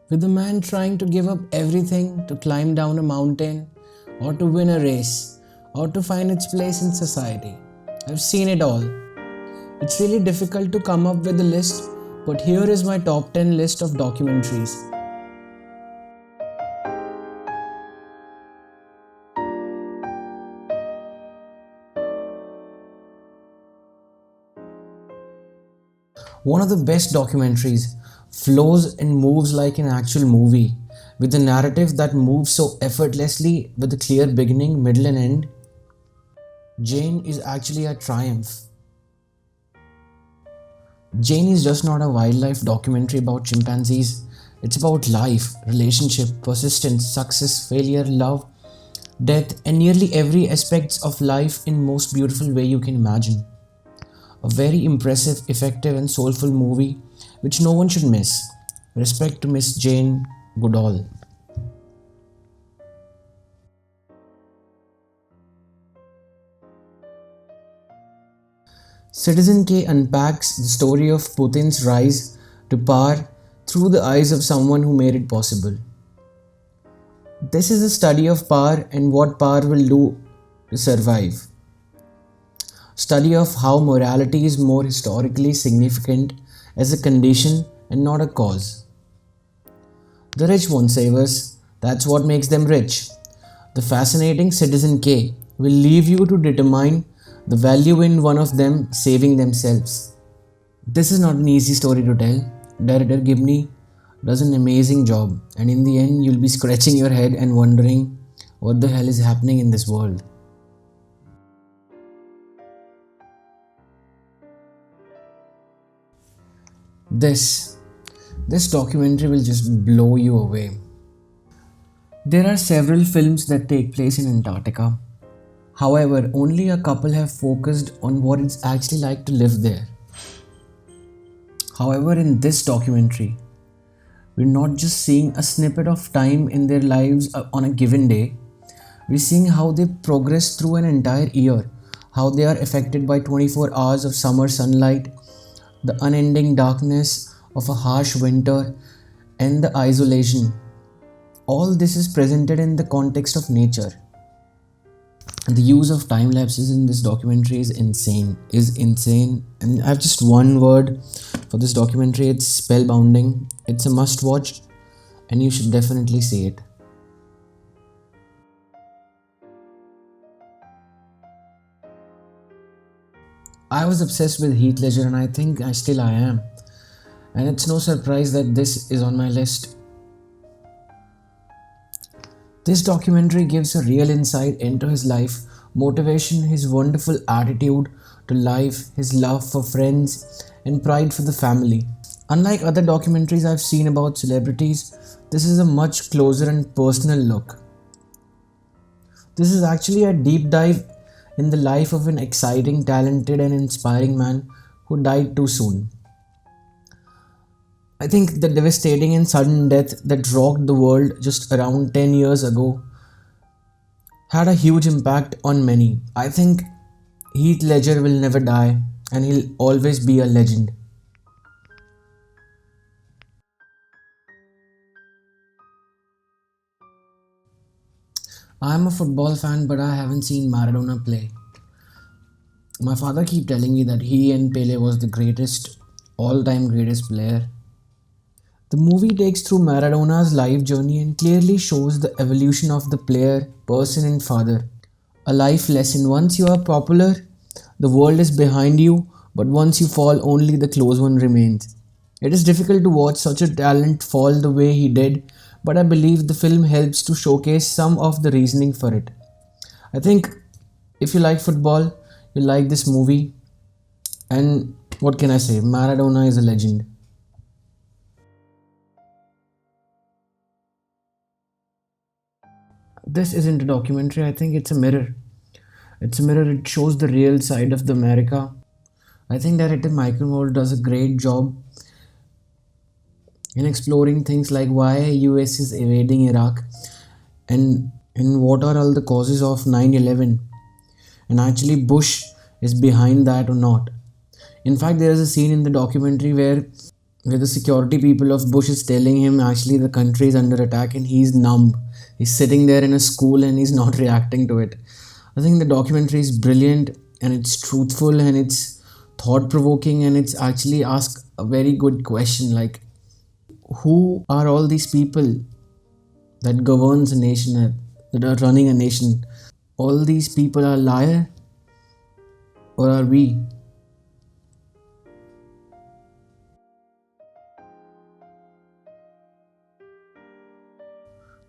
with a man trying to give up everything to climb down a mountain or to win a race or to find its place in society. I've seen it all. It's really difficult to come up with a list, but here is my top 10 list of documentaries. One of the best documentaries flows and moves like an actual movie, with a narrative that moves so effortlessly with a clear beginning, middle, and end. Jane is actually a triumph. Jane is just not a wildlife documentary about chimpanzees. It's about life, relationship, persistence, success, failure, love, death, and nearly every aspect of life in most beautiful way you can imagine. A very impressive, effective, and soulful movie which no one should miss. Respect to Miss Jane Goodall. Citizen K unpacks the story of Putin's rise to power through the eyes of someone who made it possible. This is a study of power and what power will do to survive. Study of how morality is more historically significant as a condition and not a cause. The rich won't save us, that's what makes them rich. The fascinating Citizen K will leave you to determine the value in one of them saving themselves. This is not an easy story to tell. Director Gibney does an amazing job, and in the end, you'll be scratching your head and wondering what the hell is happening in this world. This documentary will just blow you away. There are several films that take place in Antarctica. However, only a couple have focused on what it's actually like to live there. However, in this documentary, we're not just seeing a snippet of time in their lives on a given day. We're seeing how they progress through an entire year, how they are affected by 24 hours of summer sunlight, the unending darkness of a harsh winter, and the isolation. All this is presented in the context of nature. The use of time lapses in this documentary is insane. And I have just one word for this documentary. It's spellbinding. It's a must watch and you should definitely see it. I was obsessed with Heath Ledger and I think I am. And it's no surprise that this is on my list. This documentary gives a real insight into his life, motivation, his wonderful attitude to life, his love for friends, and pride for the family. Unlike other documentaries I've seen about celebrities, this is a much closer and personal look. This is actually a deep dive in the life of an exciting, talented, and inspiring man who died too soon. I think the devastating and sudden death that rocked the world just around 10 years ago had a huge impact on many. I think Heath Ledger will never die and he'll always be a legend. I'm a football fan, but I haven't seen Maradona play. My father keep telling me that he and Pele was the greatest, all-time greatest player. The movie takes through Maradona's life journey and clearly shows the evolution of the player, person, and father. A life lesson. Once you are popular, the world is behind you, but once you fall, only the close one remains. It is difficult to watch such a talent fall the way he did, but I believe the film helps to showcase some of the reasoning for it. I think if you like football, you like this movie, and what can I say? Maradona is a legend. This isn't a documentary, I think it's a mirror. It's a mirror, it shows the real side of the America. I think director Michael Moore does a great job in exploring things like why US is invading Iraq and what are all the causes of 9/11 and actually Bush is behind that or not. In fact, there is a scene in the documentary where the security people of Bush is telling him actually the country is under attack and he's numb. He's sitting there in a school and he's not reacting to it. I think the documentary is brilliant and it's truthful and it's thought provoking and it's actually asked a very good question like, who are all these people that governs a nation, that are running a nation? All these people are liar, or are we?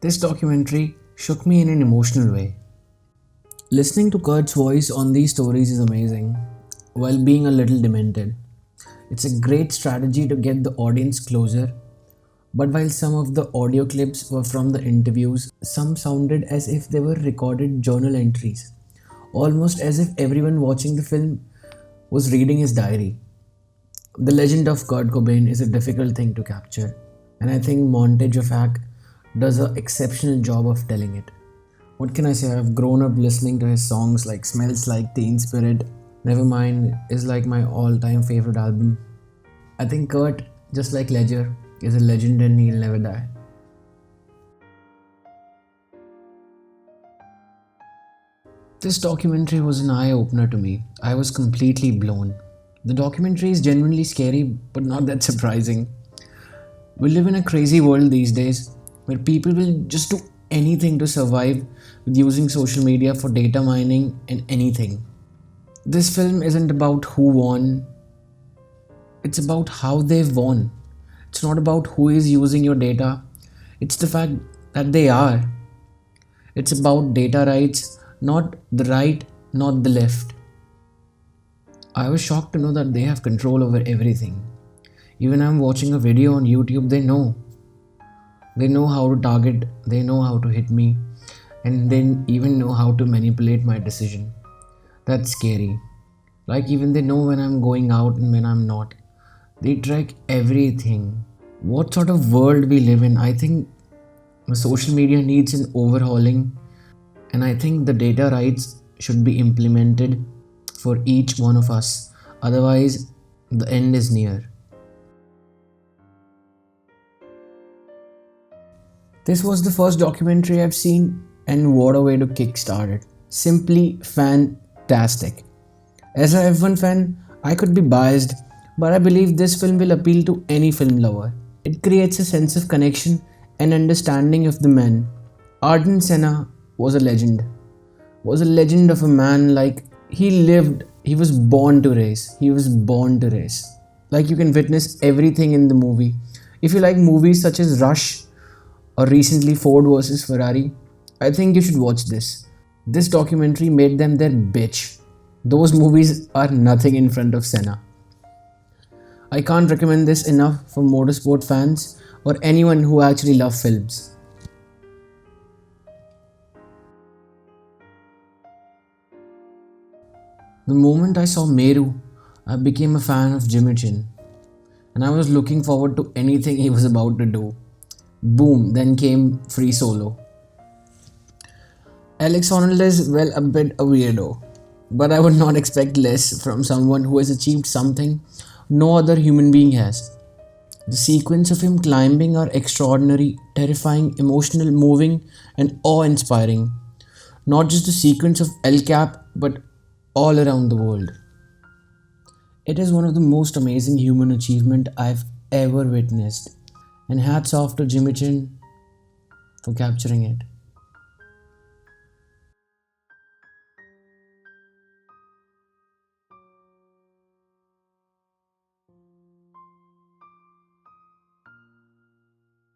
This documentary shook me in an emotional way. Listening to Kurt's voice on these stories is amazing, while being a little demented. It's a great strategy to get the audience closer, but while some of the audio clips were from the interviews, some sounded as if they were recorded journal entries, almost as if everyone watching the film was reading his diary. The legend of Kurt Cobain is a difficult thing to capture, and I think Montage of Hack does an exceptional job of telling it. What can I say? I've grown up listening to his songs like Smells Like Teen Spirit. Nevermind is like my all-time favorite album. I think Kurt, just like Ledger, is a legend and he'll never die. This documentary was an eye-opener to me. I was completely blown. The documentary is genuinely scary, but not that surprising. We live in a crazy world these days where people will just do anything to survive with using social media for data mining and anything. This film isn't about who won, it's about how they've won. It's not about who is using your data, it's the fact that they are. It's about data rights, not the right, not the left. I was shocked to know that they have control over everything. Even I'm watching a video on YouTube, they know. They know how to target, they know how to hit me, and they even know how to manipulate my decision. That's scary. Like, even they know when I'm going out and when I'm not. They track everything. What sort of world we live in? I think the social media needs an overhauling, and I think the data rights should be implemented for each one of us. Otherwise, the end is near. This was the first documentary I've seen, and what a way to kickstart it. Simply fantastic. As a F1 fan, I could be biased, but I believe this film will appeal to any film lover. It creates a sense of connection and understanding of the man. Ayrton Senna was a legend. Was a legend of a man. Like, he lived, he was born to race. He was born to race. Like, you can witness everything in the movie. If you like movies such as Rush or recently Ford versus Ferrari, I think you should watch this. This documentary made them their bitch. Those movies are nothing in front of Senna. I can't recommend this enough for motorsport fans or anyone who actually love films. The moment I saw Meru, I became a fan of Jimmy Chin, and I was looking forward to anything he was about to do. Boom, then came Free Solo. Alex Honnold is, well, a bit a weirdo, but I would not expect less from someone who has achieved something no other human being has. The sequence of him climbing are extraordinary, terrifying, emotional, moving, and awe-inspiring. Not just the sequence of El Cap, but all around the world. It is one of the most amazing human achievement I've ever witnessed, and hats off to Jimmy Chin for capturing it.